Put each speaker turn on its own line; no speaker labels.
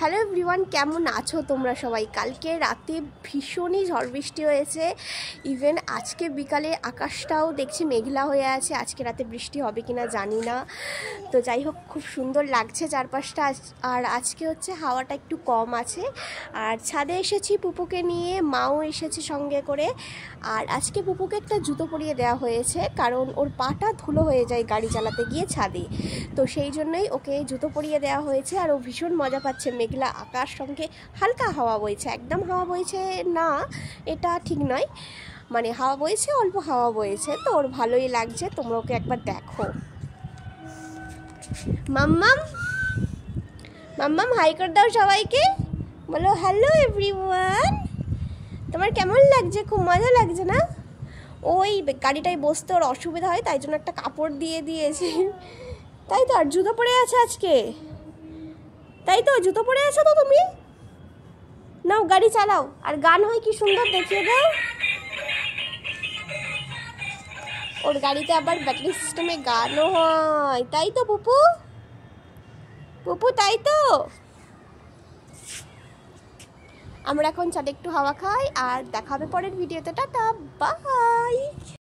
Hello everyone, কেমন আছো তোমরা সবাই? কালকে রাতে ভীষণই ঝড় বৃষ্টি হয়েছে। ইভেন আজকে বিকালে আকাশটাও দেখছি মেঘলা হয়ে আছে। আজকে রাতে বৃষ্টি হবে কিনা জানি না। তো যাই হোক, খুব সুন্দর লাগছে চারপাশটা। আর আজকে হচ্ছে হাওয়াটা একটু কম আছে। আর ছাদে এসেছি পুপুকে নিয়ে, মাও এসেছে সঙ্গে করে। আর আজকে পুপুকে একটা জুতো পরিয়ে দেওয়া হয়েছে, কারণ ওর পাটা ধুলো হয়ে যায় গাড়ি চালাতে গিয়ে ছাদে। তো সেই জন্যই ওকে জুতো পরিয়ে দেওয়া হয়েছে। আর ও ভীষণ মজা পাচ্ছে। মেঘলা আকাশ, সঙ্গে হালকা হাওয়া বইছে, একদম হাওয়া বইছে না এটা ঠিক নয়, মানে হাওয়া বইছে, অল্প হাওয়া বইছে। তো ওর ভালোই লাগছে। তোমরা ওকে একবার দেখো। মাম্মাম মাম্মাম হাই করে দাও সবাইকে, বলো হ্যালো এভরিওয়ান। তোমার কেমন লাগছে? খুব মজা লাগছে না? ওই গাড়িটায় বসতে ওর অসুবিধা হয়, তাই জন্য একটা কাপড় দিয়ে দিয়েছি। তাই তো? আর জুতো পরে আছে আজকে, তাই তো? জুতো পরে আছো তো তুমি? নাও গাড়ি চালাও। আর গান হয় কি সুন্দর, দেখিয়ে দাও। ওর গাড়িতে আবার ব্যাটারি সিস্টেমে গানও হয়, তাই তো পুপু? পুপু তাই তো? আমরা এখন ছাদে একটু হাওয়া খাই, আর দেখা হবে পরের ভিডিওতে। Tata, by.